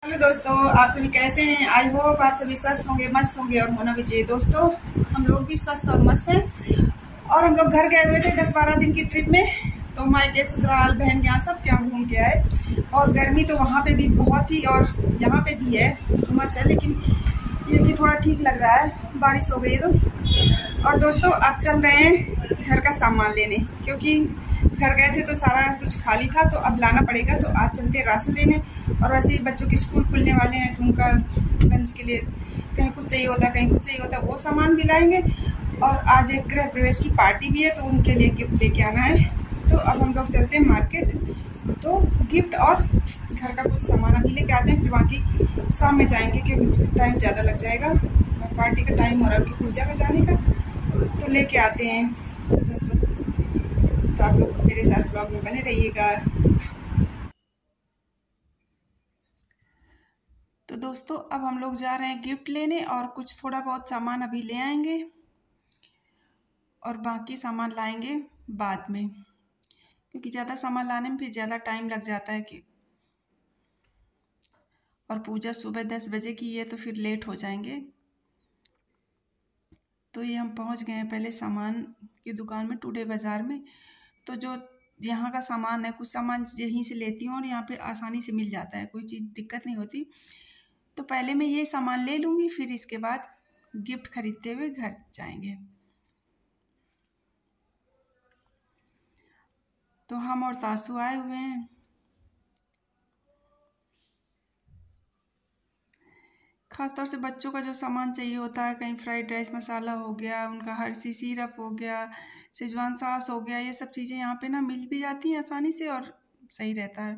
Hello दोस्तों, आप सभी कैसे हैं। आई होप आप सभी स्वस्थ होंगे, मस्त होंगे और होना भी चाहिए। दोस्तों, हम लोग भी स्वस्थ और मस्त हैं। और हम लोग घर गए हुए थे 10-12 दिन की ट्रिप में। तो मायके, ससुराल, बहन के यहाँ सब क्या घूम के आए। और गर्मी तो वहाँ पे भी बहुत ही और यहाँ पे भी है, उमस है। लेकिन ये भी थोड़ा ठीक लग रहा है, बारिश हो गई है तो। और दोस्तों, अब चल रहे हैं घर का सामान लेने, क्योंकि घर गए थे तो सारा कुछ खाली था, तो अब लाना पड़ेगा। तो आज चलते हैं राशन लेने। और वैसे ही बच्चों के स्कूल खुलने वाले हैं, तो उनका लंच के लिए कहीं कुछ चाहिए होता है, कहीं कुछ चाहिए होता है, वो सामान भी लाएंगे। और आज एक गृह प्रवेश की पार्टी भी है, तो उनके लिए गिफ्ट लेके आना है। तो अब हम लोग चलते हैं मार्केट, तो गिफ्ट और घर का कुछ सामान अभी लेके आते हैं, फिर बाकी शाम में जाएंगे, क्योंकि टाइम ज़्यादा लग जाएगा और पार्टी का टाइम हो रहा है उनकी पूजा का जाने का। तो लेके आते हैं दोस्तों। तो आप लोग मेरे साथ ब्लॉग में बने रहिएगा। तो दोस्तों, अब हम लोग जा रहे हैं गिफ्ट लेने, और कुछ थोड़ा बहुत सामान अभी ले आएंगे और बाकी सामान लाएंगे बाद में, क्योंकि ज़्यादा सामान लाने में फिर ज़्यादा टाइम लग जाता है कि और पूजा सुबह 10 बजे की है, तो फिर लेट हो जाएंगे। तो ये हम पहुंच गए हैं पहले सामान की दुकान में, टुडे बाज़ार में। तो जो यहाँ का सामान है, कुछ सामान यहीं से लेती हूँ और यहाँ पे आसानी से मिल जाता है, कोई चीज़ दिक्कत नहीं होती। तो पहले मैं ये सामान ले लूँगी, फिर इसके बाद गिफ्ट खरीदते हुए घर जाएंगे। तो हम और तासु आए हुए हैं। ख़ासतौर से बच्चों का जो सामान चाहिए होता है, कहीं फ्राइड राइस मसाला हो गया, उनका हर्षी सिरप हो गया, शेजवान सॉस हो गया, ये सब चीज़ें यहाँ पे ना मिल भी जाती हैं आसानी से और सही रहता है।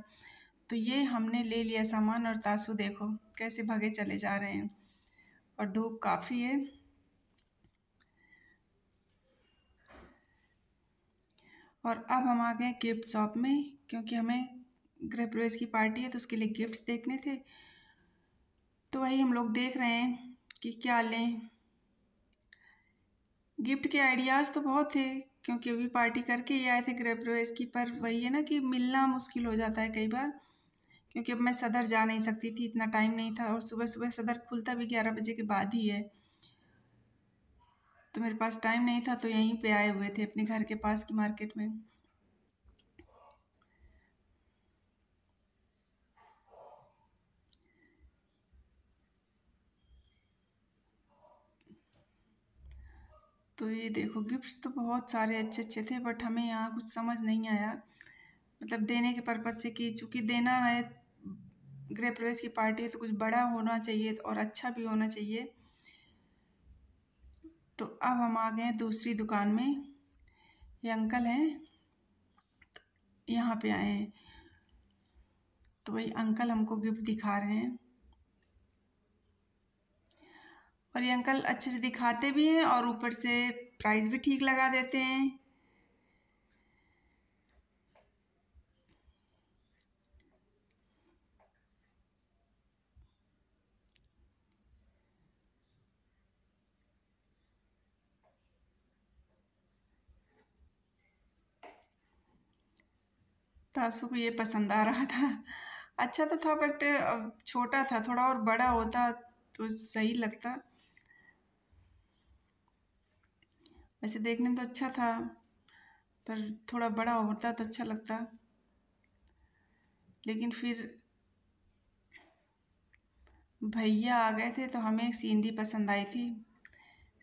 तो ये हमने ले लिया सामान, और तासु देखो कैसे भागे चले जा रहे हैं। और धूप काफ़ी है। और अब हम आ गए गिफ्ट शॉप में, क्योंकि हमें गृह प्रवेश की पार्टी है, तो उसके लिए गिफ्ट्स देखने थे। तो वही हम लोग देख रहे हैं कि क्या लें। गिफ्ट के आइडियाज़ तो बहुत थे, क्योंकि अभी पार्टी करके ही आए थे गृह प्रवेश की। पर वही है ना कि मिलना मुश्किल हो जाता है कई बार, क्योंकि अब मैं सदर जा नहीं सकती थी, इतना टाइम नहीं था। और सुबह सुबह सदर खुलता भी 11 बजे के बाद ही है, तो मेरे पास टाइम नहीं था। तो यहीं पे आए हुए थे अपने घर के पास की मार्केट में। तो ये देखो, गिफ्ट्स तो बहुत सारे अच्छे अच्छे थे, बट हमें यहाँ कुछ समझ नहीं आया, मतलब देने के पर्पज़ से, कि चूँकि देना है, गृह प्रवेश की पार्टी है, तो कुछ बड़ा होना चाहिए और अच्छा भी होना चाहिए। तो अब हम आ गए दूसरी दुकान में। ये अंकल हैं, यहाँ पे आए हैं, तो वही अंकल हमको गिफ्ट दिखा रहे हैं। और ये अंकल अच्छे से दिखाते भी हैं और ऊपर से प्राइस भी ठीक लगा देते हैं। तासु को ये पसंद आ रहा था, अच्छा तो था, बट छोटा था, थोड़ा और बड़ा होता तो सही लगता। वैसे देखने में तो अच्छा था, पर थोड़ा बड़ा होता तो अच्छा लगता। लेकिन फिर भैया आ गए थे, तो हमें एक सीनरी पसंद आई थी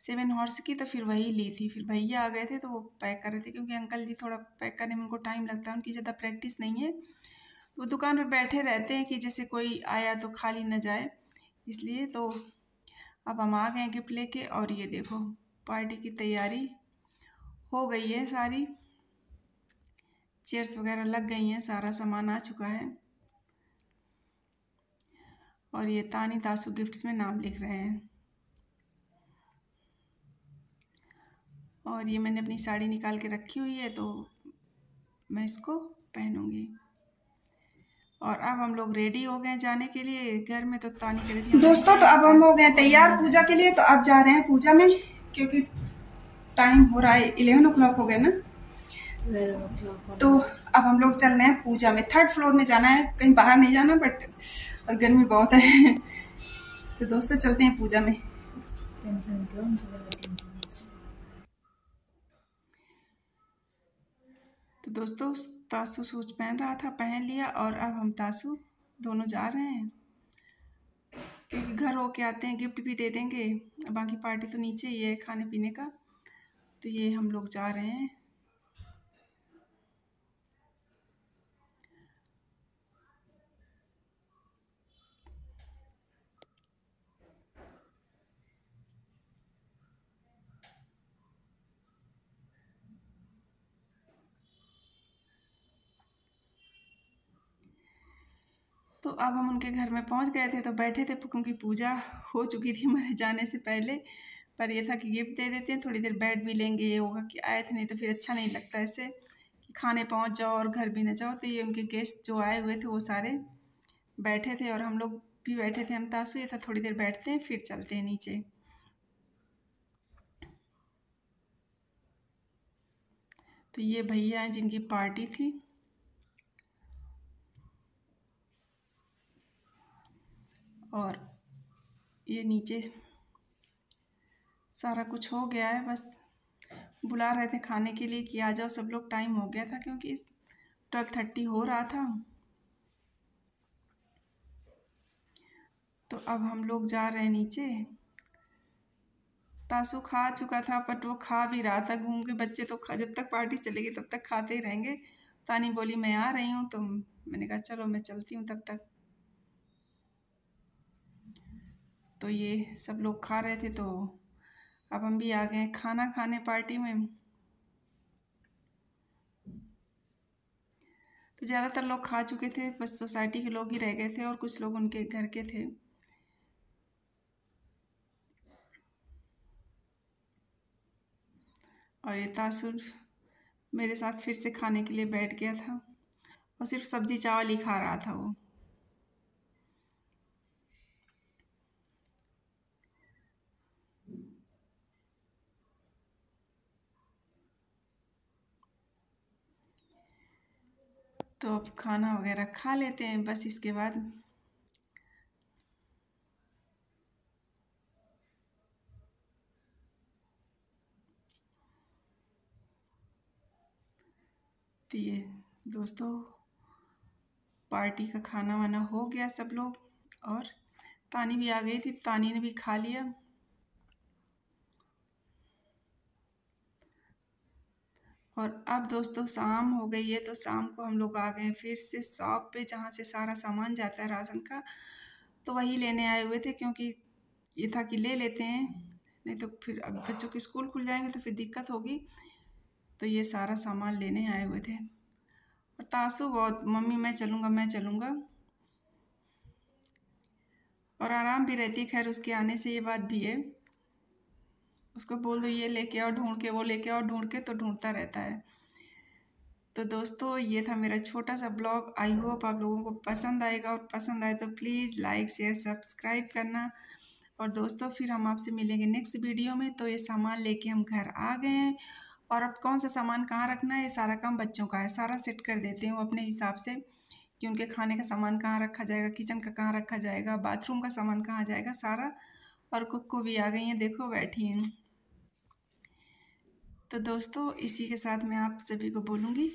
7 हॉर्स की, तो फिर वही ली थी। फिर भैया आ गए थे, तो वो पैक कर रहे थे, क्योंकि अंकल जी थोड़ा पैक करने में उनको टाइम लगता है, उनकी ज़्यादा प्रैक्टिस नहीं है। वो दुकान पे बैठे रहते हैं कि जैसे कोई आया तो खाली न जाए, इसलिए। तो अब हम आ गए गिफ्ट लेके, और ये देखो पार्टी की तैयारी हो गई है सारी, चेयर्स वगैरह लग गई हैं, सारा सामान आ चुका है। और ये तानी तासु गिफ्ट्स में नाम लिख रहे हैं। और ये मैंने अपनी साड़ी निकाल के रखी हुई है, तो मैं इसको पहनूंगी। और अब हम लोग रेडी हो गए जाने के लिए घर में। तो तानी कह रही थी दोस्तों, तो अब हम हो गए तैयार पूजा के लिए। तो अब जा रहे हैं पूजा में, क्योंकि टाइम हो रहा है 11 o'clock हो गए ना। तो अब हम लोग चल रहे हैं पूजा में। 3rd फ्लोर में जाना है, कहीं बाहर नहीं जाना, बट और गर्मी बहुत है। तो दोस्तों चलते हैं पूजा में। तो दोस्तों तासु सूट पहन रहा था, पहन लिया, और अब हम तासु दोनों जा रहे हैं, क्योंकि घर होके आते हैं, गिफ्ट भी दे देंगे। बाकी पार्टी तो नीचे ही है खाने पीने का। तो ये हम लोग जा रहे हैं। तो अब हम उनके घर में पहुंच गए थे, तो बैठे थे क्योंकि पूजा हो चुकी थी हमारे जाने से पहले। पर ये था कि गिफ्ट दे देते हैं, थोड़ी देर बैठ भी लेंगे। ये होगा कि आए थे, नहीं तो फिर अच्छा नहीं लगता ऐसे कि खाने पहुंच जाओ और घर भी न जाओ। तो ये उनके गेस्ट जो आए हुए थे वो सारे बैठे थे और हम लोग भी बैठे थे। हम तासु ये था थोड़ी देर बैठते हैं फिर चलते हैं नीचे। तो ये भैया हैं जिनकी पार्टी थी। और ये नीचे सारा कुछ हो गया है, बस बुला रहे थे खाने के लिए कि आ जाओ सब लोग। टाइम हो गया था क्योंकि 12:30 हो रहा था। तो अब हम लोग जा रहे हैं नीचे। तासु खा चुका था, बट वो खा भी रहा था घूम के। बच्चे तो जब तक पार्टी चलेगी तब तक खाते ही रहेंगे। तानी बोली मैं आ रही हूँ, तो मैंने कहा चलो मैं चलती हूँ तब तक। तो ये सब लोग खा रहे थे, तो अब हम भी आ गए खाना खाने पार्टी में। तो ज़्यादातर लोग खा चुके थे, बस सोसाइटी के लोग ही रह गए थे और कुछ लोग उनके घर के थे। और ये तासुर मेरे साथ फिर से खाने के लिए बैठ गया था और सिर्फ सब्जी चावल ही खा रहा था वो। तो अब खाना वगैरह खा लेते हैं बस इसके बाद। तो ये दोस्तों पार्टी का खाना वाना हो गया सब लोग, और तानी भी आ गई थी, तानी ने भी खा लिया। और अब दोस्तों शाम हो गई है, तो शाम को हम लोग आ गए फिर से शॉप पे, जहाँ से सारा सामान जाता है राशन का। तो वही लेने आए हुए थे, क्योंकि ये था कि ले लेते हैं, नहीं तो फिर अब बच्चों के स्कूल खुल जाएंगे तो फिर दिक्कत होगी। तो ये सारा सामान लेने आए हुए थे। और तासु बहुत मम्मी मैं चलूँगा मैं चलूँगा, और आराम भी रहती है। खैर उसके आने से ये बात भी है, उसको बोल दो ये लेके आओ ढूंढ के, वो लेके आओ ढूंढ के, तो ढूंढता रहता है। तो दोस्तों ये था मेरा छोटा सा ब्लॉग। आई होप आप लोगों को पसंद आएगा, और पसंद आए तो प्लीज़ लाइक शेयर सब्सक्राइब करना। और दोस्तों फिर हम आपसे मिलेंगे नेक्स्ट वीडियो में। तो ये सामान लेके हम घर आ गए हैं, और अब कौन सा सामान कहाँ रखना है ये सारा काम बच्चों का है। सारा सेट कर देते हैं वो अपने हिसाब से कि उनके खाने का सामान कहाँ रखा जाएगा, किचन का कहाँ रखा जाएगा, बाथरूम का सामान कहाँ जाएगा सारा। और कुक्कू भी आ गई हैं, देखो बैठी हैं। तो दोस्तों इसी के साथ मैं आप सभी को बोलूँगी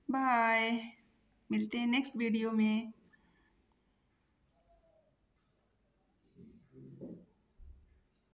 बाय, मिलते हैं नेक्स्ट वीडियो में।